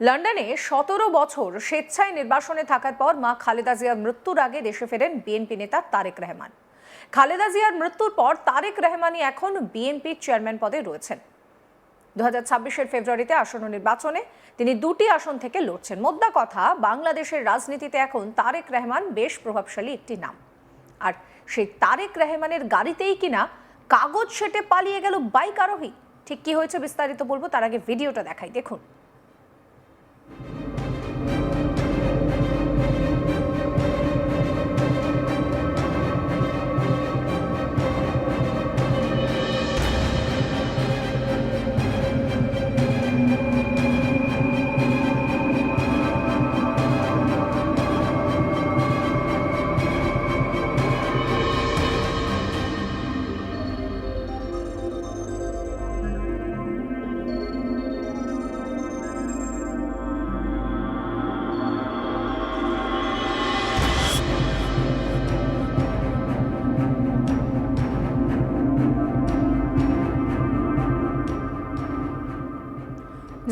লন্ডনে 17 বছর স্বেচ্ছায় নির্বাসনে থাকার পর মা খালেদা জিয়ার মৃত্যুর আগে দেশে ফেরেন বিএনপি নেতা তারেক রহমান। খালেদা জিয়ার মৃত্যুর পর তারেক রহমানই এখন বিএনপির চেয়ারম্যান পদে রয়েছেন। 2026-এর ফেব্রুয়ারিতে আসন্ন নির্বাচনে তিনি দুটি আসন থেকে লড়ছেন। মোদ্দা কথা, বাংলাদেশের রাজনীতিতে এখন তারেক রহমান বেশ প্রভাবশালী একটি নাম। আর সেই তারেক রহমানের গাড়িতেই কিনা কাগজ সেটে পালিয়ে গেল বাইক আরোহী। ঠিক কি হয়েছে বিস্তারিত বলবো, তার আগে ভিডিওটা দেখাই, দেখুন।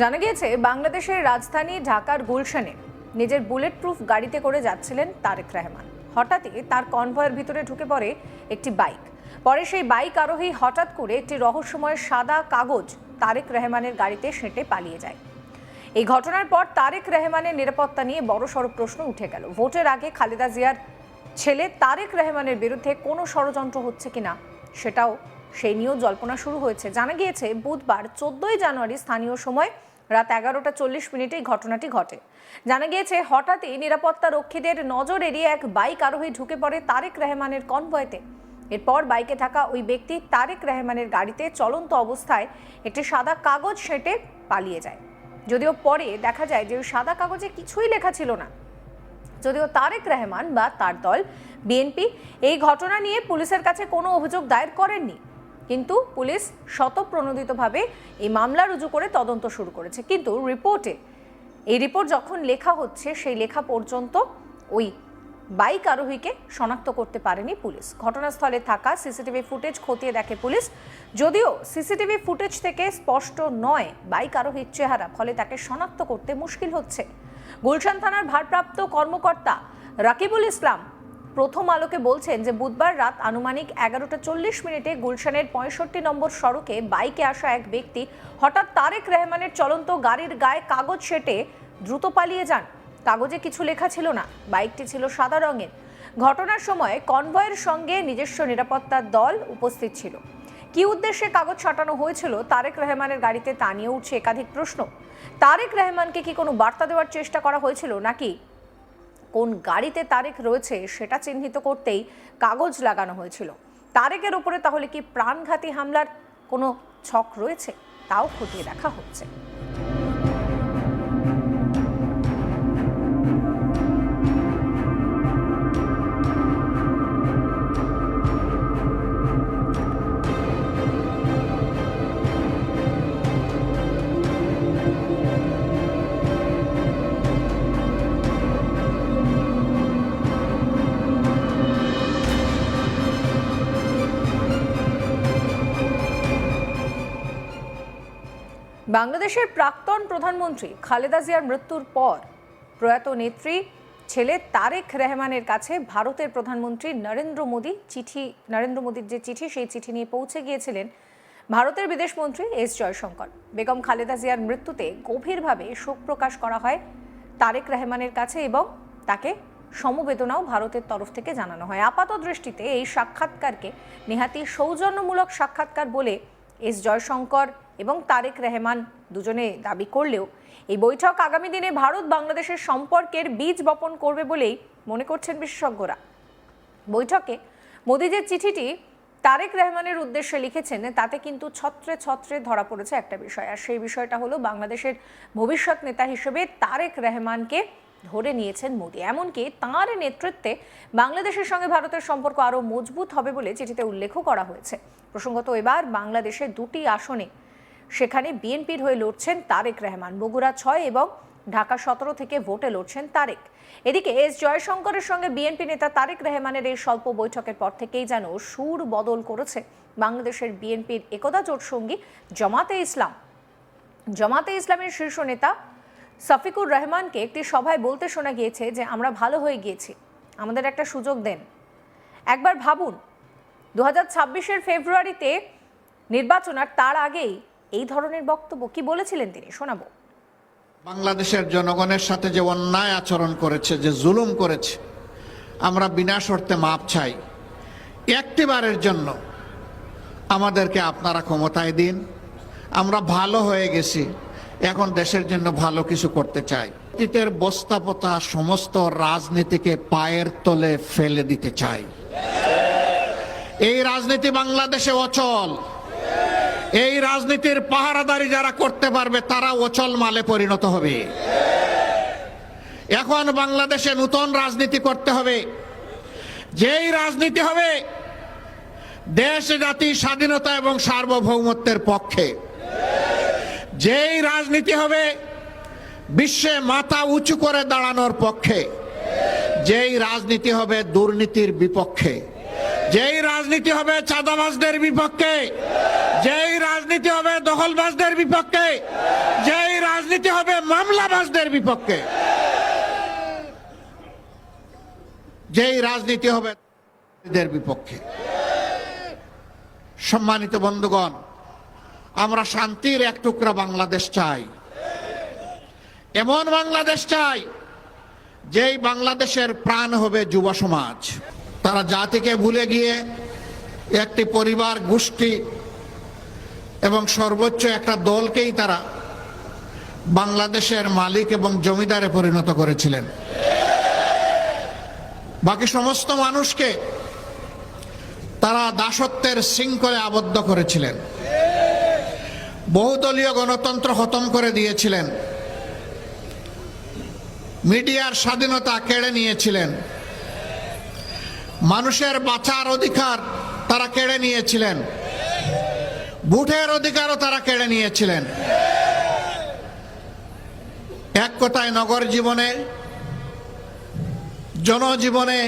জানা গিয়েছে, বাংলাদেশের রাজধানী ঢাকার গুলশানে নিজের বুলেট প্রুফ গাড়িতে করে যাচ্ছিলেন তারেক রহমান। হঠাৎই তার কনভয়ের ভিতরে ঢুকে পড়ে একটি বাইক। পরে সেই বাইক আরোহী হঠাৎ করে একটি রহস্যময় সাদা কাগজ তারেক রহমানের গাড়িতে সেঁটে পালিয়ে যায়। এই ঘটনার পর তারেক রহমানের নিরাপত্তা নিয়ে বড়সড় প্রশ্ন উঠে গেল। ভোটের আগে খালেদা জিয়ার ছেলে তারেক রহমানের বিরুদ্ধে কোনো ষড়যন্ত্র হচ্ছে কিনা সেটাও সেই নিয়েও জল্পনা শুরু হয়েছে। জানা গিয়েছে, বুধবার 14 জানুয়ারি স্থানীয় সময় রাত 11:40 এই ঘটনাটি ঘটে। জানা গিয়েছে, হঠাৎই নিরাপত্তা রক্ষীদের নজর এড়িয়ে এক বাইক আরোহী ঢুকে পড়ে তারেক রহমানের কনভয়েতে। এরপর বাইকে থাকা ওই ব্যক্তি তারেক রহমানের গাড়িতে চলন্ত অবস্থায় একটি সাদা কাগজ সেঁটে পালিয়ে যায়। যদিও পরে দেখা যায় যে ওই সাদা কাগজে কিছুই লেখা ছিল না। যদিও তারেক রহমান বা তার দল বিএনপি এই ঘটনা নিয়ে পুলিশের কাছে কোনো অভিযোগ দায়ের করেননি, কিন্তু পুলিশ স্বতঃপ্রণোদিতভাবে এই মামলা রুজু করে তদন্ত শুরু করেছে। কিন্তু এই রিপোর্ট যখন লেখা হচ্ছে, সেই লেখা পর্যন্ত ওই বাইক আরোহীকে শনাক্ত করতে পারেনি পুলিশ। ঘটনাস্থলে থাকা সিসিটিভি ফুটেজ খতিয়ে দেখে পুলিশ। যদিও সিসিটিভি ফুটেজ থেকে স্পষ্ট নয় বাইক আরোহীর চেহারা, ফলে তাকে শনাক্ত করতে মুশকিল হচ্ছে। গুলশান থানার ভারপ্রাপ্ত কর্মকর্তা রাকিবুল ইসলাম প্রথম আলোকে বলছেন যে বুধবার রাত আনুমানিক 11:40 গুলশানের 65 নম্বর সড়কে বাইকে আসা এক ব্যক্তি হঠাৎ তারেক রহমানের চলন্ত গাড়ির গায়ে কাগজ সেটে দ্রুত পালিয়ে যান। কাগজে কিছু লেখা ছিল না, বাইকটি ছিল সাদা রঙের। ঘটনার সময় কনভয়ের সঙ্গে নিজস্ব নিরাপত্তার দল উপস্থিত ছিল। কি উদ্দেশ্যে কাগজ ছাটানো হয়েছিল তারেক রহমানের গাড়িতে, তা নিয়ে উঠছে একাধিক প্রশ্ন। তারেক রহমানকে কি কোনো বার্তা দেওয়ার চেষ্টা করা হয়েছিল, নাকি কোন গাড়িতে তারেক রয়েছে সেটা চিহ্নিত করতেই কাগজ লাগানো হয়েছিল? তারেকের উপরে তাহলে কি প্রাণঘাতী হামলার কোনো ছক রয়েছে, তাও খতিয়ে দেখা হচ্ছে। বাংলাদেশের প্রাক্তন প্রধানমন্ত্রী খালেদা জিয়ার মৃত্যুর পর প্রয়াত নেত্রী ছেলে তারেক রহমানের কাছে ভারতের প্রধানমন্ত্রী নরেন্দ্র মোদীর যে চিঠি, সেই চিঠি নিয়ে পৌঁছে গিয়েছিলেন ভারতের বিদেশমন্ত্রী এস জয়শঙ্কর। বেগম খালেদা জিয়ার মৃত্যুতে গভীরভাবে শোক প্রকাশ করা হয় তারেক রহমানের কাছে এবং তাকে সমবেদনাও ভারতের তরফ থেকে জানানো হয়। আপাত দৃষ্টিতে এই সাক্ষাৎকারকে নেহাতি সৌজন্যমূলক সাক্ষাৎকার বলে এস জয়শঙ্কর এবং তারেক রহমান দুজনে দাবি করলেও এই বৈঠক আগামী দিনে ভারত বাংলাদেশের সম্পর্কের বীজ বপন করবে বলেই মনে করছেন বিশেষজ্ঞরা। বৈঠকে মোদি যে চিঠিটি তারেক রহমানের উদ্দেশ্যে লিখেছেন, তাতে কিন্তু ছত্রে ছত্রে ধরা পড়েছে একটা বিষয়, আর সেই বিষয়টা হলো বাংলাদেশের ভবিষ্যৎ নেতা হিসেবে তারেক রহমানকে ধরে নিয়েছেন মোদি। এমনকি তাঁর নেতৃত্বে বাংলাদেশের সঙ্গে ভারতের সম্পর্ক আরও মজবুত হবে বলে চিঠিতে উল্লেখও করা হয়েছে। প্রসঙ্গত, এবার বাংলাদেশের দুটি আসনে সেখানে বিএনপির হয়ে লড়ছেন তারেক রহমান। বগুড়া 6 এবং ঢাকা 17 থেকে ভোটে লড়ছেন তারেক। এদিকে এস জয়শঙ্করের সঙ্গে বিএনপি নেতা তারেক রহমানের এই স্বল্প বৈঠকের পর থেকেই যেন সুর বদল করেছে বাংলাদেশের বিএনপির একদা জোট সঙ্গী জামাতে ইসলামের শীর্ষ নেতা শফিকুর রহমানকে একটি সভায় বলতে শোনা গিয়েছে যে আমরা ভালো হয়ে গিয়েছি, আমাদের একটা সুযোগ দেন। একবার ভাবুন, 2026-এর ফেব্রুয়ারিতে নির্বাচন আর তার আগেই এই ধরনের বক্তব্য। কি বলেছিলেন তিনি, শোনাবো। বাংলাদেশের জনগণের সাথে যে অন্যায় আচরণ করেছে, যে জুলুম করেছে, আমরা বিনা শর্তে মাপ চাই। একটিবারের জন্য আমাদেরকে আপনারা ক্ষমতায় দিন, আমরা ভালো হয়ে গেছি, এখন দেশের জন্য ভালো কিছু করতে চাই। অতীতের বস্তাপতা সমস্ত রাজনীতিকে পায়ের তলে ফেলে দিতে চাই। এই রাজনীতি বাংলাদেশে অচল। এই রাজনীতির পাহারাদারি যারা করতে পারবে তারা অচল মালে পরিণত হবে। এখন বাংলাদেশে নতুন রাজনীতি করতে হবে, যেই রাজনীতি হবে দেশ জাতি স্বাধীনতা এবং সার্বভৌমত্বের পক্ষে, যেই রাজনীতি হবে বিশ্বে মাথা উঁচু করে দাঁড়ানোর পক্ষে, যেই রাজনীতি হবে দুর্নীতির বিপক্ষে, যেই রাজনীতি হবে চাঁদাবাজদের বিপক্ষে, যেই রাজনীতি হবে দখলবাজদের বিপক্ষে, যেই রাজনীতি হবে মামলাবাজদের বিপক্ষে, যেই রাজনীতি হবে বিপক্ষে। সম্মানিত বন্ধুগণ, আমরা শান্তির এক টুকরা বাংলাদেশ চাই, এমন বাংলাদেশ চাই যেই বাংলাদেশের প্রাণ হবে যুব সমাজ। তারা জাতিকে ভুলে গিয়ে একটি পরিবার, গোষ্ঠী এবং সর্বোচ্চ একটা দলকেই তারা বাংলাদেশের মালিক এবং জমিদারে পরিণত করেছিলেন। বাকি সমস্ত মানুষকে তারা দাসত্বের শৃঙ্খলে আবদ্ধ করেছিলেন, বহুদলীয় গণতন্ত্র খতম করে দিয়েছিলেন, মিডিয়ার স্বাধীনতা কেড়ে নিয়েছিলেন, মানুষের বাঁচার অধিকার তারা কেড়ে নিয়েছিলেন, ভোটের অধিকারও তারা কেড়ে নিয়েছিলেন। এক কথায় নগর জীবনে, জনজীবনে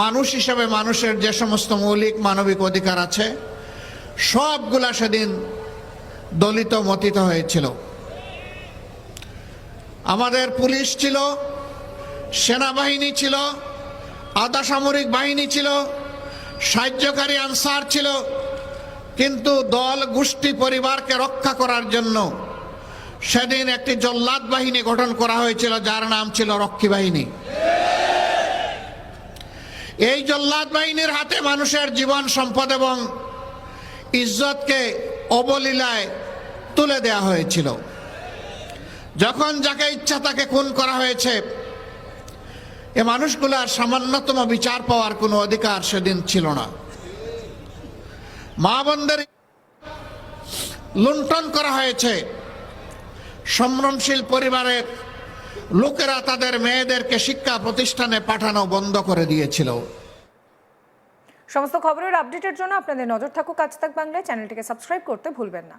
মানুষ হিসেবে মানুষের যে সমস্ত মৌলিক মানবিক অধিকার আছে সবগুলা সেদিন দলিত মতিত হয়েছিল। আমাদের পুলিশ ছিল, সেনাবাহিনী ছিল, আধা সামরিক বাহিনী ছিল, সাহায্যকারী আনসার ছিল, কিন্তু দল, গোষ্ঠী, পরিবারকে রক্ষা করার জন্য সেদিন একটি জল্লাদ বাহিনী গঠন করা হয়েছিল, যার নাম ছিল রক্ষী বাহিনী। এই জল্লাদ বাহিনীর হাতে মানুষের জীবন, সম্পদ এবং ইজ্জতকে অবলীলায় তুলে দেয়া হয়েছিল। যখন যাকে ইচ্ছা তাকে খুন করা হয়েছে, এ মানুষগুলার সামান্যতম বিচার পাওয়ার কোনো অধিকার সেদিন ছিল না। মা বোনদের লুণ্ঠন করা হয়েছে। সম্ভ্রমশীল পরিবারের লোকেরা তাদের মেয়েদেরকে শিক্ষা প্রতিষ্ঠানে পাঠানো বন্ধ করে দিয়েছিল। সমস্ত খবরের আপডেটের জন্য আপনাদের নজর থাকুক আজ তাক বাংলায়। চ্যানেলটিকে সাবস্ক্রাইব করতে ভুলবেন না।